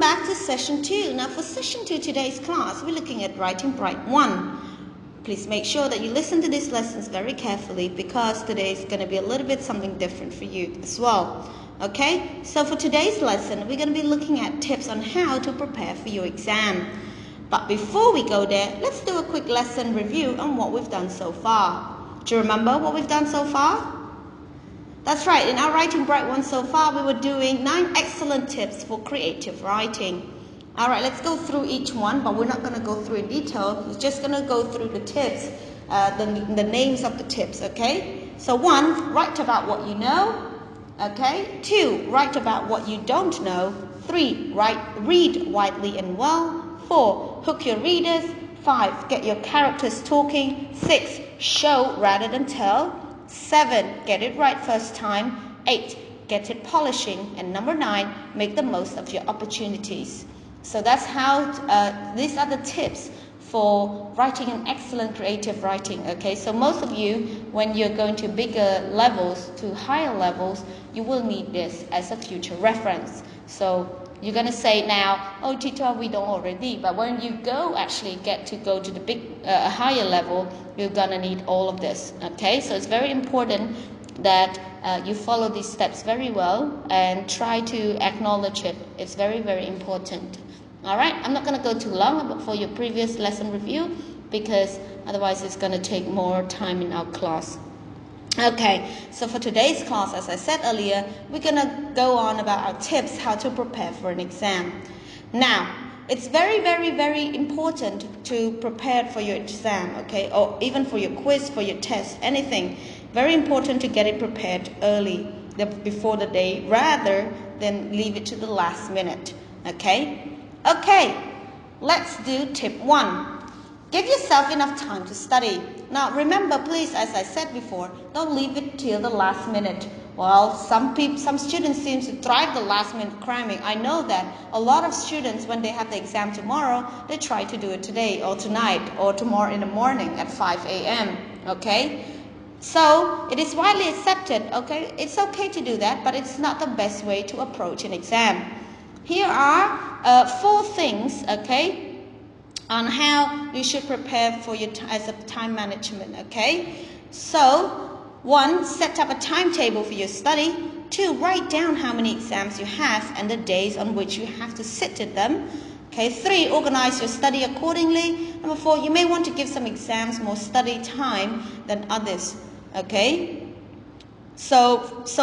back to session 2. Now for session 2 today's class, we're looking at writing bright 1. Please make sure that you listen to these lessons very carefully because today is going to be a little bit something different for you as well. Okay, so for today's lesson, we're going to be looking at tips on how to prepare for your exam. But before we go there, let's do a quick lesson review on what we've done so far. Do you remember what we've done so far? That's right, in our Writing Bright 1 so far, we were doing 9 excellent tips for creative writing. Alright, let's go through each one, but we're not going to go through in detail. We're just going to go through the tips, the names of the tips, okay? So 1, write about what you know. Okay? 2, write about what you don't know. 3, read widely and well. 4, hook your readers. 5, get your characters talking. 6, show rather than tell. 7, get it right first time. 8, get it polishing. And number 9, make the most of your opportunities. So that's how, these are the tips for writing an excellent creative writing. Okay, so most of you, when you're going to bigger levels, to higher levels, you will need this as a future reference. So you're going to say now, oh teacher, we don't already. But when you get to go to the big, higher level, you're going to need all of this. Okay, so it's very important that you follow these steps very well and try to acknowledge it. It's very, very important. All right, I'm not going to go too long for your previous lesson review because otherwise it's going to take more time in our class. Okay, so for today's class, as I said earlier, we're going to go on about our tips how to prepare for an exam. Now, it's very, very, very important to prepare for your exam, okay, or even for your quiz, for your test, anything. Very important to get it prepared early, before the day, rather than leave it to the last minute, okay? Okay, let's do tip 1. Give yourself enough time to study. Now remember, please, as I said before, don't leave it till the last minute. Well, some students seem to thrive the last minute cramming. I know that a lot of students, when they have the exam tomorrow, they try to do it today or tonight or tomorrow in the morning at 5 a.m. Okay? So it is widely accepted, okay? It's okay to do that, but it's not the best way to approach an exam. Here are 4 things, okay, on how you should prepare for your as a time management, okay? So 1, set up a timetable for your study. 2, write down how many exams you have and the days on which you have to sit at them. Okay, 3, organize your study accordingly. Number 4, you may want to give some exams more study time than others, okay? So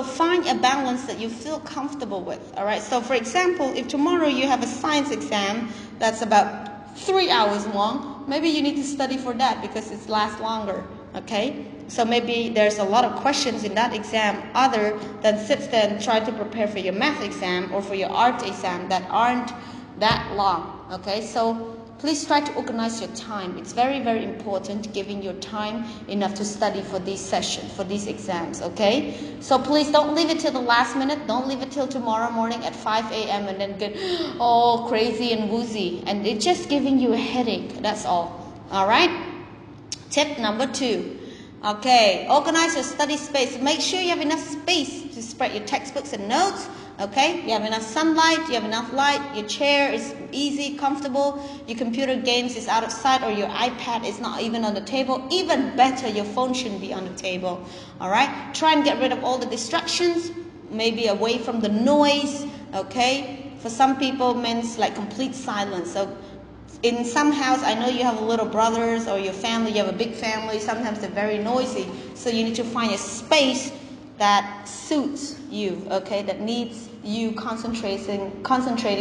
find a balance that you feel comfortable with, all right? So for example, if tomorrow you have a science exam that's about 3 hours long, maybe you need to study for that because it lasts longer, okay? So maybe there's a lot of questions in that exam other than sit there and try to prepare for your math exam or for your art exam that aren't that long, okay? So please try to organize your time. It's very, very important giving your time enough to study for these sessions, for these exams, okay? So please don't leave it till the last minute. Don't leave it till tomorrow morning at 5 a.m. and then get all crazy and woozy. And it's just giving you a headache, that's all. All right? Tip number 2. Okay, organize your study space. Make sure you have enough space to spread your textbooks and notes. Okay, you have enough sunlight, you have enough light, your chair is easy, comfortable, your computer games is out of sight, or your iPad is not even on the table. Even better, your phone shouldn't be on the table. Alright, try and get rid of all the distractions, maybe away from the noise. Okay, for some people means like complete silence. So in some house, I know you have little brothers or your family, you have a big family, sometimes they're very noisy. So you need to find a space that suits you, okay, that needs you concentrating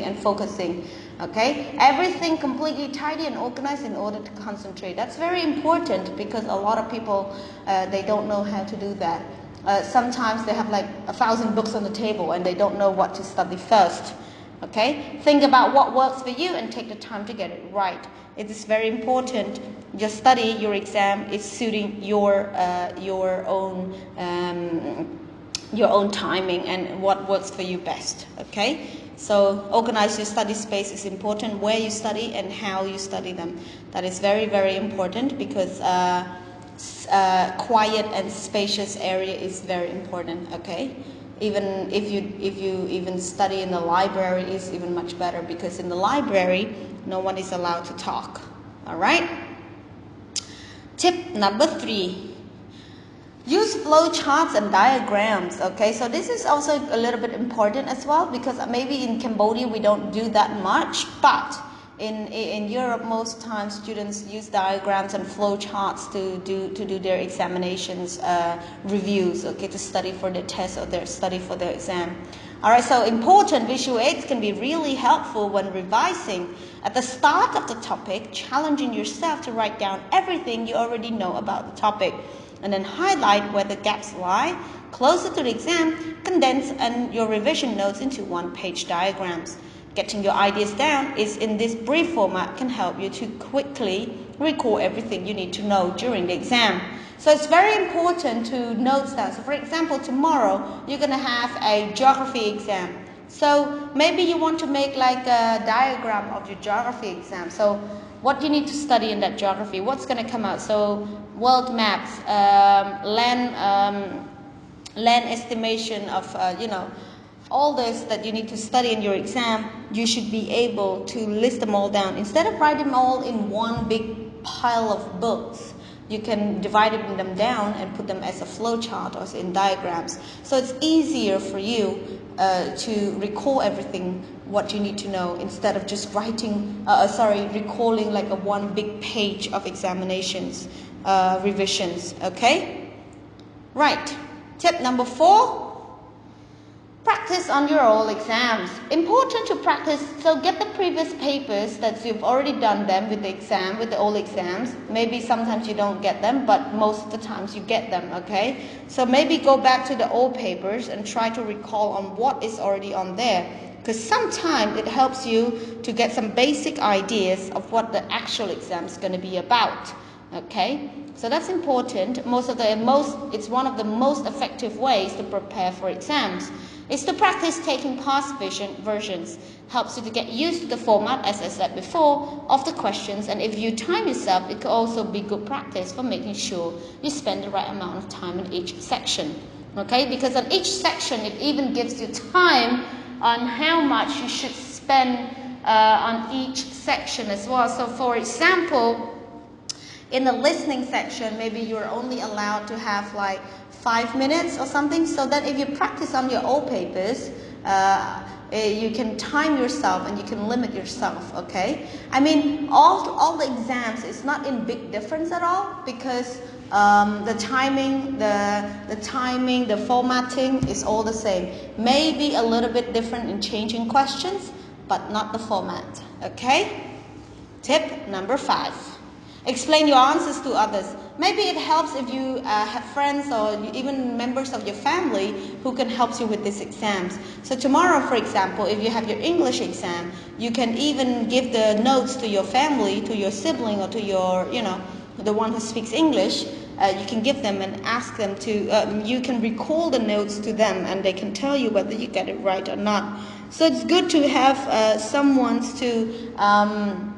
and focusing, okay? Everything completely tidy and organized in order to concentrate. That's very important because a lot of people, they don't know how to do that. Sometimes they have like 1,000 books on the table and they don't know what to study first. Okay, think about what works for you and take the time to get it right. It is very important. Your study, your exam is suiting your own timing and what works for you best. Okay, so organize your study space is important. Where you study and how you study them. That is very, very important because quiet and spacious area is very important. Okay. Even if you even study in the library, is even much better, because in the library no one is allowed to talk. All right. Tip number 3. Use flow charts and diagrams. Okay, so this is also a little bit important as well, because maybe in Cambodia we don't do that much, but in Europe most times students use diagrams and flow charts to do their examinations reviews, okay, to study for their test or their study for their exam. All right, so important visual aids can be really helpful when revising. At the start of the topic, challenging yourself to write down everything you already know about the topic, and then highlight where the gaps lie. Closer to the exam, condense and your revision notes into one-page diagrams. Getting your ideas down is in this brief format can help you to quickly recall everything you need to know during the exam. So it's very important to note down. So for example, tomorrow you're going to have a geography exam. So maybe you want to make like a diagram of your geography exam. So what you need to study in that geography, what's going to come out. So world maps, land estimation of, all this that you need to study in your exam, you should be able to list them all down. Instead of writing them all in one big pile of books, you can divide them down and put them as a flow chart or in diagrams. So it's easier for you to recall everything what you need to know, instead of just recalling like a one big page of examinations, revisions. Okay? Right. Tip number 4. Practice on your old exams. Important to practice, so get the previous papers that you've already done them with the exam, with the old exams. Maybe sometimes you don't get them, but most of the times you get them, okay? So maybe go back to the old papers and try to recall on what is already on there, because sometimes it helps you to get some basic ideas of what the actual exam is going to be about, okay? So that's important. It's one of the most effective ways to prepare for exams. Is to practice taking past versions. Helps you to get used to the format, as I said before, of the questions. And if you time yourself, it could also be good practice for making sure you spend the right amount of time in each section. Okay, because on each section, it even gives you time on how much you should spend on each section as well. So for example, in the listening section, maybe you're only allowed to have like 5 minutes or something, so that if you practice on your old papers, you can time yourself and you can limit yourself, okay? I mean, all the exams is not in big difference at all, because the timing, the formatting is all the same. Maybe a little bit different in changing questions, but not the format, okay? Tip number 5. Explain your answers to others. Maybe it helps if you have friends or even members of your family who can help you with these exams. So tomorrow, for example, if you have your English exam, you can even give the notes to your family, to your sibling, or to your, the one who speaks English. You can give them and ask them to, you can recall the notes to them, and they can tell you whether you get it right or not. So it's good to have someone to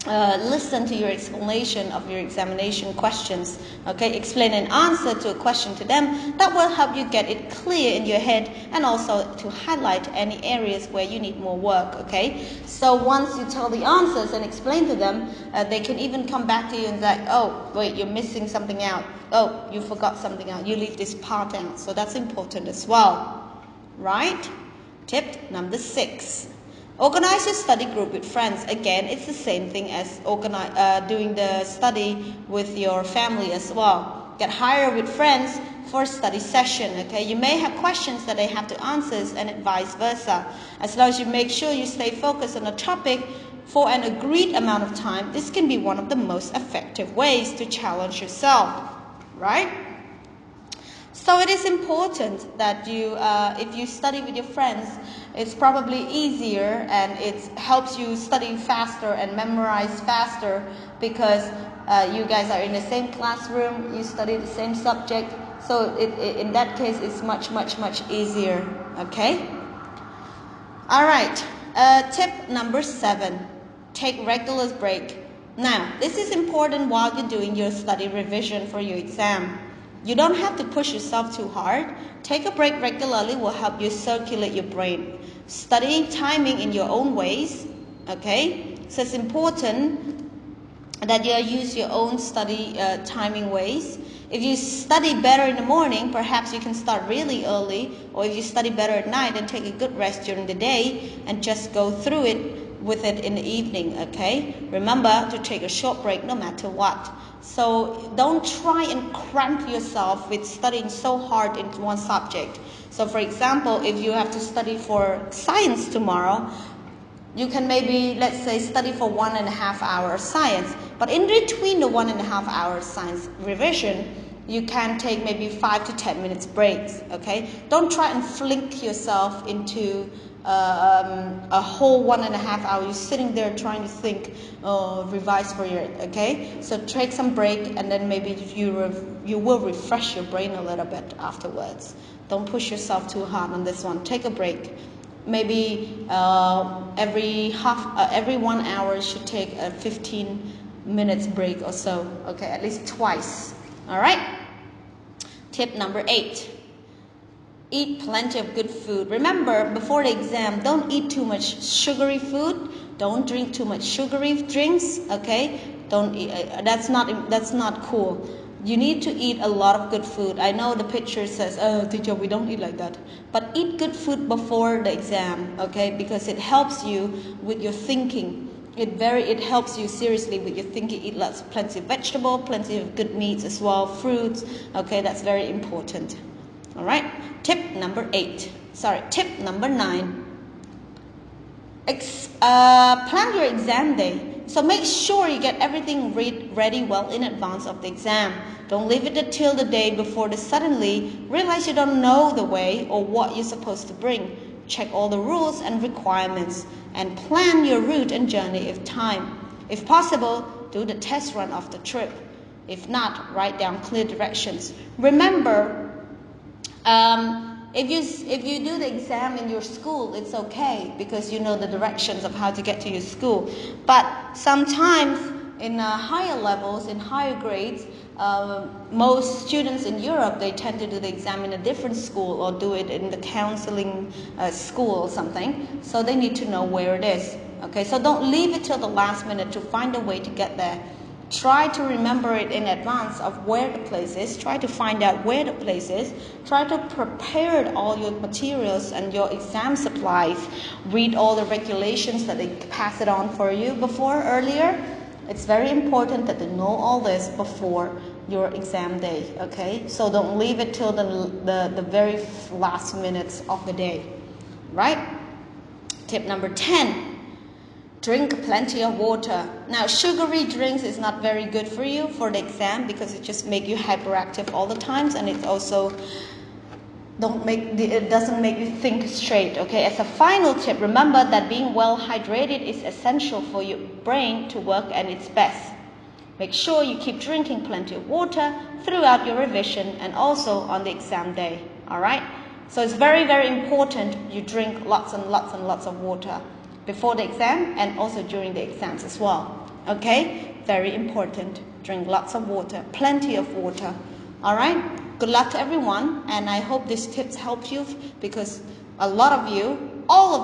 listen to your explanation of your examination questions, okay? Explain an answer to a question to them. That will help you get it clear in your head, and also to highlight any areas where you need more work, okay? So once you tell the answers and explain to them, they can even come back to you and like, oh, wait, you're missing something out. Oh, you forgot something out. You leave this part out. So that's important as well, right? Tip number 6. Organize your study group with friends. Again, it's the same thing as doing the study with your family as well. Get higher with friends for a study session. Okay, you may have questions that they have to answer, and vice versa. As long as you make sure you stay focused on a topic for an agreed amount of time, this can be one of the most effective ways to challenge yourself, right? So it is important that you, if you study with your friends, it's probably easier, and it helps you study faster and memorize faster, because you guys are in the same classroom, you study the same subject. So in that case, it's much easier, okay? All right, tip number 7, take regular break. Now, this is important while you're doing your study revision for your exam. You don't have to push yourself too hard. Take a break regularly will help you circulate your brain. Studying timing in your own ways, okay? So it's important that you use your own study timing ways. If you study better in the morning, perhaps you can start really early, or if you study better at night, then take a good rest during the day and just go through it with it in the evening, okay? Remember to take a short break no matter what. So don't try and cramp yourself with studying so hard in one subject. So for example, if you have to study for science tomorrow, you can maybe, let's say, study for 1.5 hours science. But in between the 1.5 hours science revision, you can take maybe 5 to 10 minutes breaks, okay? Don't try and flink yourself into a whole 1.5 hours. You're sitting there trying to think, revise for it, okay? So take some break, and then maybe you will refresh your brain a little bit afterwards. Don't push yourself too hard on this one. Take a break. Maybe every 1 hour should take a 15 minutes break or so, okay, at least twice. All right. Tip number 8. Eat plenty of good food. Remember, before the exam, don't eat too much sugary food. Don't drink too much sugary drinks, okay? Don't eat, that's not cool. You need to eat a lot of good food. I know the picture says, oh, teacher, we don't eat like that. But eat good food before the exam, okay? Because it helps you with your thinking. It helps you seriously with your thinking. Eat plenty of vegetable, plenty of good meats as well, fruits. Okay, that's very important. All right. Tip number 9. Plan your exam day. So make sure you get everything ready well in advance of the exam. Don't leave it until the day before to suddenly realize you don't know the way or what you're supposed to bring. Check all the rules and requirements and plan your route and journey if time. If possible, do the test run of the trip. If not, write down clear directions. Remember, if you do the exam in your school, it's okay because you know the directions of how to get to your school. But sometimes in higher levels, in higher grades, most students in Europe, they tend to do the exam in a different school or do it in the counseling school or something. So they need to know where it is. Okay, so don't leave it till the last minute to find a way to get there. Try to remember it in advance of where the place is. Try to find out where the place is. Try to prepare all your materials and your exam supplies. Read all the regulations that they pass it on for you earlier. It's very important that they know all this before your exam day, okay? So don't leave it till the very last minutes of the day, right? Tip number 10. Drink plenty of water. Now, sugary drinks is not very good for you for the exam because it just makes you hyperactive all the times, and it also it doesn't make you think straight, okay? As a final tip, remember that being well hydrated is essential for your brain to work at its best. Make sure you keep drinking plenty of water throughout your revision and also on the exam day, all right? So it's very, very important you drink lots and lots and lots of water before the exam and also during the exams as well, okay? Very important. Drink lots of water, plenty of water, all right? Good luck to everyone, and I hope these tips help you because a lot of you, all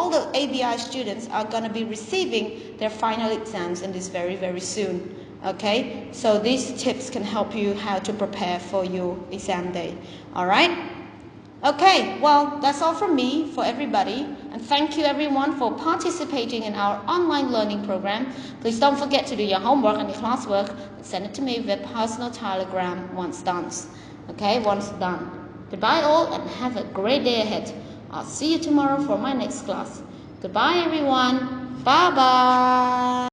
the ABI students are going to be receiving their final exams in this very, very soon, okay? So these tips can help you how to prepare for your exam day, all right? Okay, well, that's all from me for everybody. And thank you everyone for participating in our online learning program. Please don't forget to do your homework and your classwork and send it to me via personal telegram once done. Okay, once done. Goodbye all and have a great day ahead. I'll see you tomorrow for my next class. Goodbye everyone. Bye-bye.